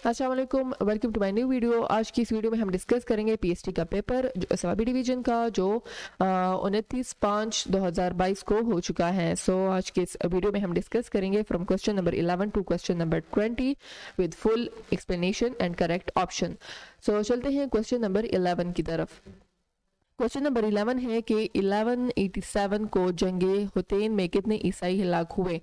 अस्सलाम वालेकुम, welcome to my new video. आज की इस वीडियो में हम डिस्कस करेंगे पीएचडी का पेपर जो सवाबी डिवीजन का जो 29/5/2022 को हो चुका है। सो आज के इस वीडियो में हम डिस्कस करेंगे from question number 11 to question number 20 with full explanation and correct option. So चलते हैं क्वेश्चन नंबर 11 की तरफ। क्वेश्चन नंबर 11 है कि 1187 को जंगे हुतैन में कितने ईसाई हलाक हुए।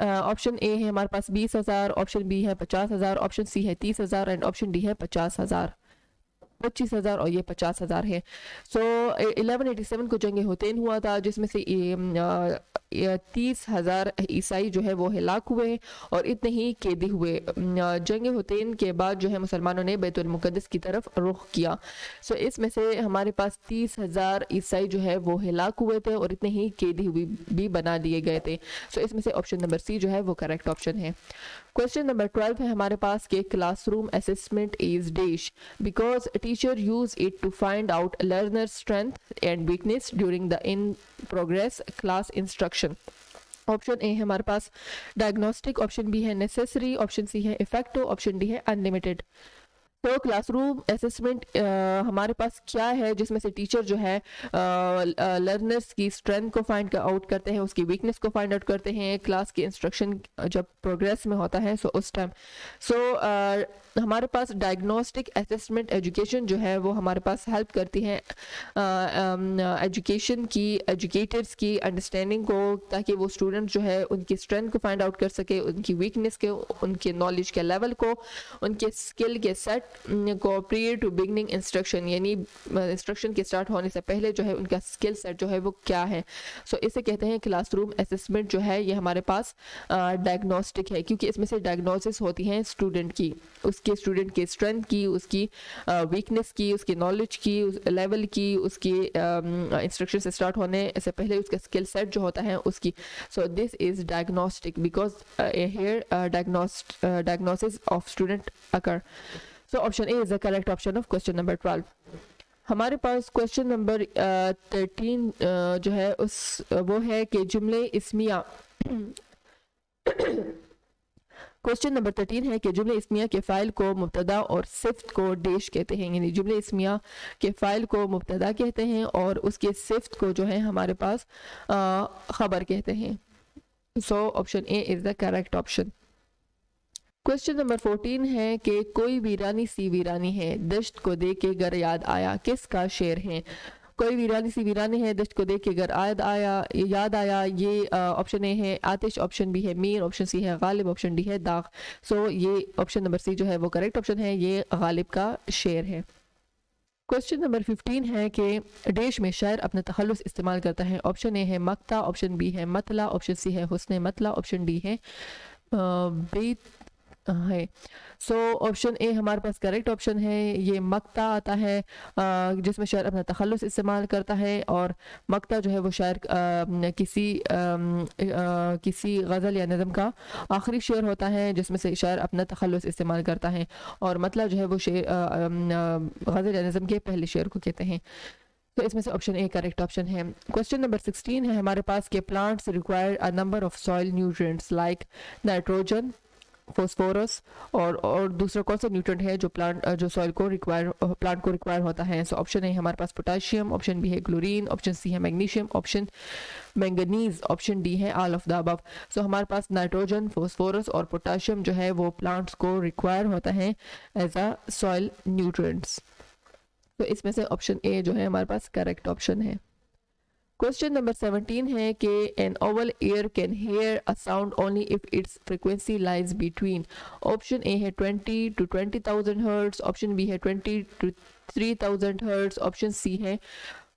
ऑप्शन ए है हमारे पास 20,000, ऑप्शन बी है 50,000, ऑप्शन सी है 30,000 एंड ऑप्शन डी है 50,000। 25,000 और ये 50,000 है। सो 1187 को जंग हुतैन हुआ था जिसमें से 30,000 ईसाई जो है वो हिलाक हुए और इतने ही कैदी हुए। जंग हुतैन के बाद जो है मुसलमानों ने बैतुल मुक़द्दस की तरफ रुख किया। सो इसमें से हमारे पास 30,000 ईसाई जो है वो हिलाक हुए थे और इतने ही कैदी हुए भी बना दिए गए थे। सो इसमें से ऑप्शन नंबर सी जो है वो करेक्ट ऑप्शन है। क्वेश्चन नंबर 12 है हमारे पास के classroom assessment is dash because teacher use it to find out learner strength and weakness during the in progress class instruction. Option A है हमारे पास डायग्नोस्टिक, ऑप्शन बी है नेसेसरी, ऑप्शन सी है effective, option D है unlimited. तो classroom assessment हमारे पास क्या है जिसमें से टीचर जो है लर्नर्स की स्ट्रेंथ को फाइंड आउट करते हैं, उसकी वीकनेस को फाइंड आउट करते हैं क्लास की इंस्ट्रक्शन जब प्रोग्रेस में होता है सो उस टाइम। सो हमारे पास डायग्नोस्टिक असेसमेंट एजुकेशन जो है वो हमारे पास हेल्प करती है एजुकेशन की एजुकेटर्स की अंडरस्टैंडिंग को, ताकि वो स्टूडेंट जो है उनकी स्ट्रेंथ को फाइंड आउट कर सके, उनकी वीकनेस के, उनके नॉलेज के लेवल को, उनके स्किल के सेट को प्रियर टू बिगनिंग इंस्ट्रक्शन, यानी इंस्ट्रक्शन के स्टार्ट होने से पहले जो है उनका स्किल सेट जो है वो क्या है। सो इसे कहते हैं क्लासरूम असेसमेंट जो है ये हमारे पास डायग्नोस्टिक है, क्योंकि इसमें से डायग्नोसिस होती है स्टूडेंट की, उसके स्टूडेंट की स्ट्रेंथ की, उसकी वीकनेस की, उसकी नॉलेज की, उस लेवल की, उसकी इंस्ट्रक्शन से स्टार्ट होने से पहले उसका स्किल सेट जो होता है उसकी। So this is diagnostic because here diagnosis of student occur. So option A is the correct option of question number 12. हमारे पास क्वेश्चन नंबर 13 जो है उस वो है कि जुमले इस्मिया। क्वेश्चन नंबर 13 है कि जुमले इस्मिया के फ़ाइल को मुब्तदा और सिफ्त को डैश कहते हैं, यानी जुमले इस्मिया के फ़ाइल को मुब्तदा कहते हैं और उसके सिफ्त को जो है हमारे पास ख़बर कहते हैं। So option A is the correct option. Question number 14 है कि कोई वीरानी सी वीरानी है, दश्त को देख के घर याद आया, किसका शेर है। कोई वीरानी सी वीरानी है, दश्त को देख के घर याद आया, ये ऑप्शन ए है आतिश, ऑप्शन बी है मीर, ऑप्शन सी है गालिब, ऑप्शन डी है दाग। सो ये ऑप्शन नंबर सी जो है वो करेक्ट ऑप्शन है, ये गालिब का शेर है। क्वेश्चन नंबर 15 है कि डैश में शायर अपना तखल्लुस इस्तेमाल करता है। ऑप्शन ए है मक्ता, ऑप्शन बी है मतला, ऑप्शन सी है हुस्न मतला, ऑप्शन डी है बेत है। सो ऑप्शन ए हमारे पास करेक्ट ऑप्शन है, ये मक्ता आता है जिसमें शायर अपना तखल्लुस इस्तेमाल करता है। और मक्ता जो है वो शायर किसी गज़ल या नज़म का आखिरी शेर होता है जिसमें से शायर अपना तखल्लुस इस्तेमाल करता है, और मतलब जो है वो शेर गज़ल या नज़म के पहले शेर को कहते हैं। तो इसमें से ऑप्शन ए करेक्ट ऑप्शन है। क्वेश्चन नंबर 16 है हमारे पास के plants require a number of soil nutrients like nitrogen, phosphorus और दूसरा कौन सा न्यूट्रिएंट है जो सॉइल को प्लांट को रिक्वायर होता है। सो ऑप्शन ए हमारे पास पोटाशियम, ऑप्शन बी है क्लोरीन, ऑप्शन सी है magnesium, option manganese, option D है ऑल ऑफ द अबव। सो हमारे पास नाइट्रोजन, फॉस्फोरस और पोटाशियम जो है वो प्लांट्स को रिक्वायर होता है एज अ सॉइल न्यूट्रिएंट्स। तो इसमें से ऑप्शन ए जो है हमारे पास करेक्ट ऑप्शन है। क्वेश्चन नंबर 17 है कि an oval ear can hear a sound only if its frequency lies between. Option A है 20 to 20,000 हर्ट्ज, ऑप्शन बी है 20 to 3,000 हर्ट्ज, ऑप्शन सी है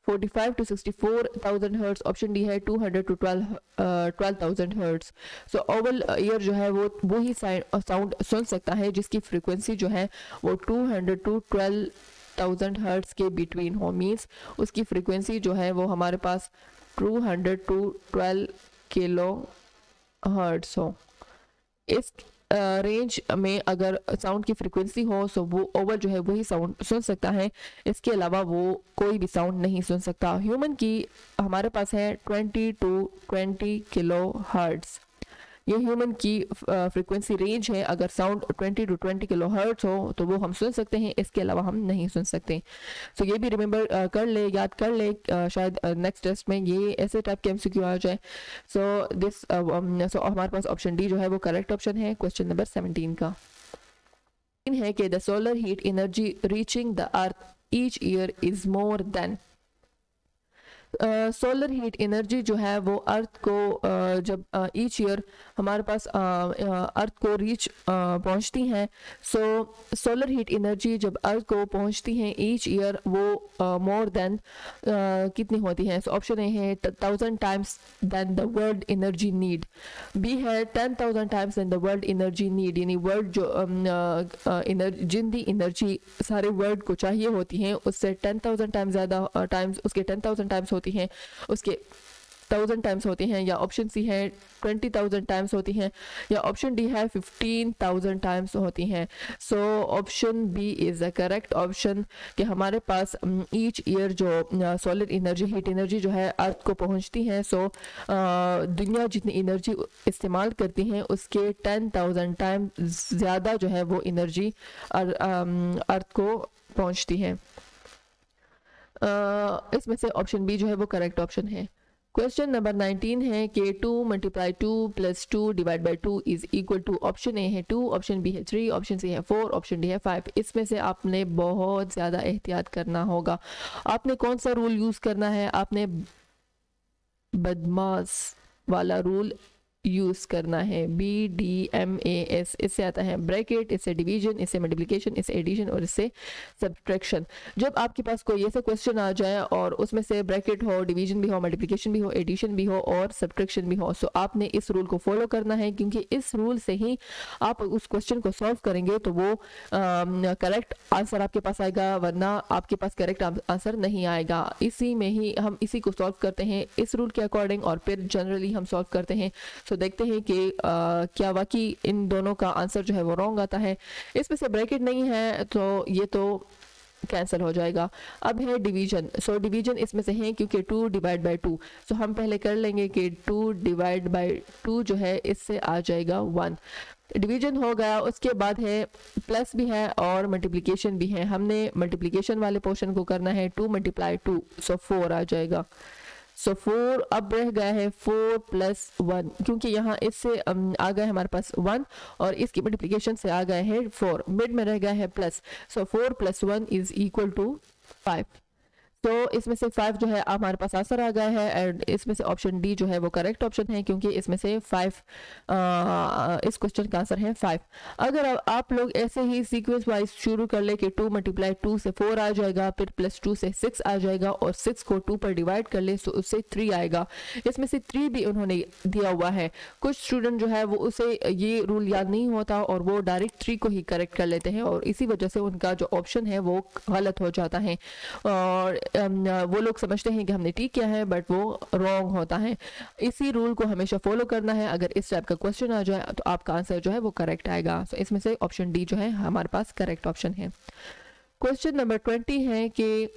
45 to 64,000 हर्ट्ज, ऑप्शन डी है 200 to 12,000 hertz. So Oval year जो है वो वही sound सुन सकता है जिसकी फ्रीक्वेंसी जो है वो 200 to 12,000 हर्ट्ज के बिटवीन हो, मीन्स उसकी फ्रीक्वेंसी जो है वो हमारे पास 200 to 12 किलो हर्ट्ज हो। इस रेंज में अगर साउंड की फ्रीक्वेंसी हो तो वो ओवर जो है वही साउंड सुन सकता है, इसके अलावा वो कोई भी साउंड नहीं सुन सकता। ह्यूमन की हमारे पास है 20 to 20 किलो हर्ट्ज। ये ह्यूमन की फ्रीक्वेंसी रेंज है। अगर साउंड 20 to 20 किलो हर्ट्ज हो तो वो हम सुन सकते हैं, इसके अलावा हम नहीं सुन सकते। तो ये भी रिमेंबर कर ले, याद कर ले, शायद नेक्स्ट टेस्ट में ये ऐसे टाइप के एमसीक्यू आ जाए। सो हमारे पास ऑप्शन डी जो है वो करेक्ट ऑप्शन है क्वेश्चन नंबर 17 का। है कि the solar heat energy reaching the earth each year is more than. Solar heat energy जो है वो अर्थ को जब ईच ईयर हमारे पास अर्थ को रीच पहुंचती हैं, सो सोलर हीट एनर्जी जब अर्थ को पहुंचती हैं ईच ईयर वो मोर देन कितनी होती हैं। सो ऑप्शन ए है 1000 times than the world energy need, B है 10,000 times than the world energy need, यानी वर्ल्ड जो जितनी एनर्जी सारे वर्ल्ड को चाहिए होती हैं उससे 10,000 टाइम्स ज़्यादा टाइम्स उसके 10,000 टाइम्स होती हैं, उसके 1000 टाइम्स होती हैं, या ऑप्शन सी है 20,000 टाइम्स होती हैं, या ऑप्शन डी है 15,000 टाइम्स होती हैं। So option B is the correct option कि हमारे पास ईच ईयर जो सोलर एनर्जी हीट एनर्जी जो है अर्थ को पहुंचती हैं, सो दुनिया जितनी एनर्जी इस्तेमाल करती हैं उसके 10,000 टाइम ज़्यादा जो है वो एनर्जी अर्थ को पहुंचती है। इसमें से ऑप्शन बी जो है वो करेक्ट ऑप्शन है। क्वेश्चन नंबर 19 है कि 2 × 2 + 2 / 2 is equal to, option A है 2, ऑप्शन बी है 3, ऑप्शन सी है 4, ऑप्शन डी है 5। इसमें से आपने बहुत ज़्यादा एहतियात करना होगा। आपने कौन सा रूल यूज़ करना है? आपने बदमाश वाला रूल यूज़ करना है, BDMAS। इससे आता है ब्रैकेट, इससे डिवीजन, इससे मल्टीप्लिकेशन, इससे एडिशन और इससे सब्ट्रैक्शन। जब आपके पास कोई ऐसा क्वेश्चन आ जाए और उसमें से ब्रैकेट हो, डिवीजन भी हो, मल्टीप्लिकेशन भी हो, एडिशन भी हो और सब्ट्रैक्शन भी हो, सो आपने इस रूल को फॉलो करना है, क्योंकि इस रूल से ही आप उस क्वेश्चन को सॉल्व करेंगे तो वो करेक्ट आंसर आपके पास आएगा, वरना आपके पास करेक्ट आंसर नहीं आएगा। इसी में ही हम इसी को सॉल्व करते हैं इस रूल के अकॉर्डिंग, और फिर जनरली हम सॉल्व करते हैं। तो देखते हैं कि क्या वाकई इन दोनों का आंसर जो है वो रॉन्ग आता है। इसमें से ब्रैकेट नहीं है तो ये तो कैंसिल हो जाएगा। अब है डिवीजन। सो डिवीजन इसमें से है क्योंकि 2 / 2। सो हम पहले कर लेंगे कि 2 / 2 जो है इससे आ जाएगा 1। डिवीजन हो गया, उसके बाद है प्लस भी है और मल्टीप्लिकेशन भी है। हमने मल्टीप्लिकेशन वाले पोर्शन को करना है 2 × 2, सो 4 आ जाएगा। सो 4 अब रह गया है 4 + 1, क्योंकि यहाँ इससे आ गया है हमारे पास 1 और इसकी मल्टीप्लिकेशन से आ गया है 4, मिड में रह गया है plus. So 4 + 1 is equal to 5। तो इसमें से 5 जो है हमारे पास आंसर आ गया है, एंड इसमें से ऑप्शन डी जो है वो करेक्ट ऑप्शन है, क्योंकि इसमें से 5 इस क्वेश्चन का आंसर है 5। अगर आप लोग ऐसे ही सीक्वेंस वाइज शुरू कर ले कि 2 × 2 से 4 आ जाएगा, फिर +2 से 6 आ जाएगा और 6 को 2 पर डिवाइड कर ले तो उससे 3 आएगा। इसमें से 3 भी उन्होंने दिया हुआ है। कुछ स्टूडेंट जो है वो उसे ये रूल याद नहीं होता और वो डायरेक्ट 3 को ही करेक्ट कर लेते हैं, और इसी वजह से उनका जो ऑप्शन है वो गलत हो जाता है, और वो लोग समझते हैं कि हमने ठीक किया है, बट वो रॉन्ग होता है। इसी रूल को हमेशा फॉलो करना है। अगर इस टाइप का क्वेश्चन आ जाए तो आपका आंसर जो है वो करेक्ट आएगा। तो इसमें से ऑप्शन डी जो है हमारे पास करेक्ट ऑप्शन है। क्वेश्चन नंबर 20 है कि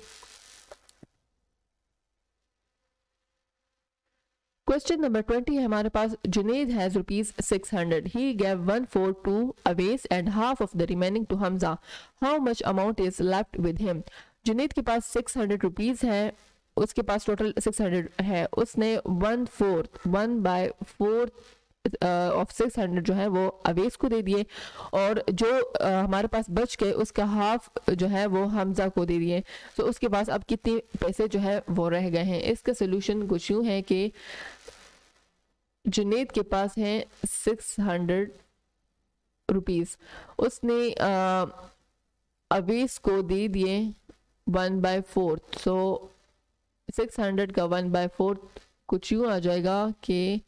क्वेश्चन नंबर 20 है हमारे पास, Junaid has ₹600, he gave 1/4 to Awais and half of the remaining to Hamza, how much amount is left with him? Junaid के पास 600 रुपीज है, उसके पास टोटल 600 है, उसने 1/4 ऑफ 600 जो है वो अवेस को दे दिए, और जो हमारे पास बच गए उसका हाफ जो है वो हमजा को दे दिए। तो उसके पास अब कितने पैसे जो है वो रह गए हैं। इसका सोल्यूशन कुछ यूँ है कि जुनेद के पास है 600 रुपीज, उसने अवेस को दे दिए 1/4। सो 600 का 1/4 कुछ यूँ आ जाएगा कि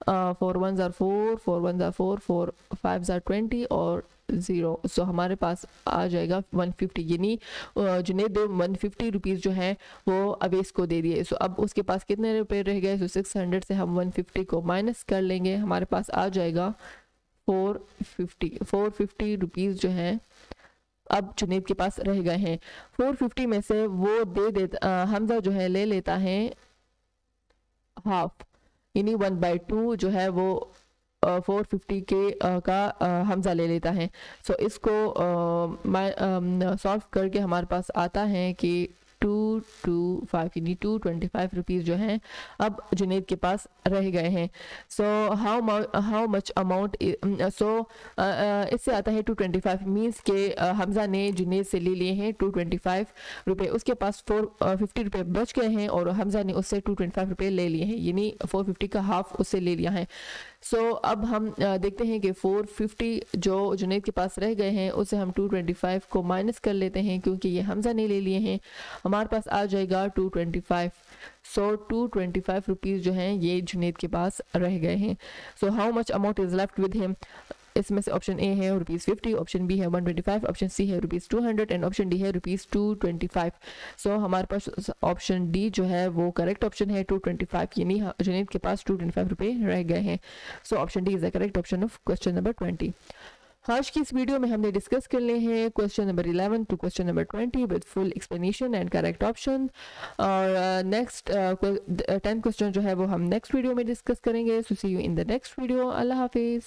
4 1s are 4, 4 1s are 4, 4 5s are 20 और 0। सो हमारे पास आ जाएगा 150, यानी जुनेद 150 रुपीज़ जो है वो अवेस को दे दिए। सो अब उसके पास कितने रुपए रह गए? सो 600 से हम 150 को माइनस कर लेंगे, हमारे पास आ जाएगा 450 रुपीज़ जो है अब जुनेद के पास रह गए हैं। 450 में से वो दे देता हमजा जो है ले लेता है हाफ, यानी 1/2 जो है वो 450 के का हमज़ा ले लेता है। सो इसको सॉल्व करके हमारे पास आता है कि 225 यानी 225 रुपीज़ जो हैं अब जुनेद के पास रह गए हैं। सो हाउ मच अमाउंट, सो इससे आता है 225 मीन्स के हमज़ा ने जुनेद से ले लिए हैं 225 रुपये, उसके पास 450 रुपये बच गए हैं और हमज़ा ने उससे 225 रुपये ले लिए हैं, यानी 450 का हाफ उससे ले लिया है। सो अब हम देखते हैं कि 450 जो जुनेद के पास रह गए हैं उससे हम 225 को माइनस कर लेते हैं, क्योंकि ये हमज़ा ने ले लिए हैं। हमारे पास आ जाएगा 225। सो 225 रुपीज़ जो हैं ये जुनेद के पास रह गए हैं। So how much amount is left with him, इसमें से ऑप्शन ए है ₹50, ऑप्शन बी है 125, ऑप्शन सी है ₹200 एंड ऑप्शन डी है ₹225। सो हमारे पास ऑप्शन डी जो है वो करेक्ट ऑप्शन है, 225, यानी जुनेद के पास 225 रुपये रह गए हैं। So option D is the correct option of question number 20। आज की इस वीडियो में हमने डिस्कस कर ले हैं question number 11 to question number 20 with full explanation and correct option, और नेक्स्ट 10 क्वेश्चन जो है वो हम नेक्स्ट वीडियो में डिस्कस करेंगे। So see you in the next video. अल्लाह हाफिज़।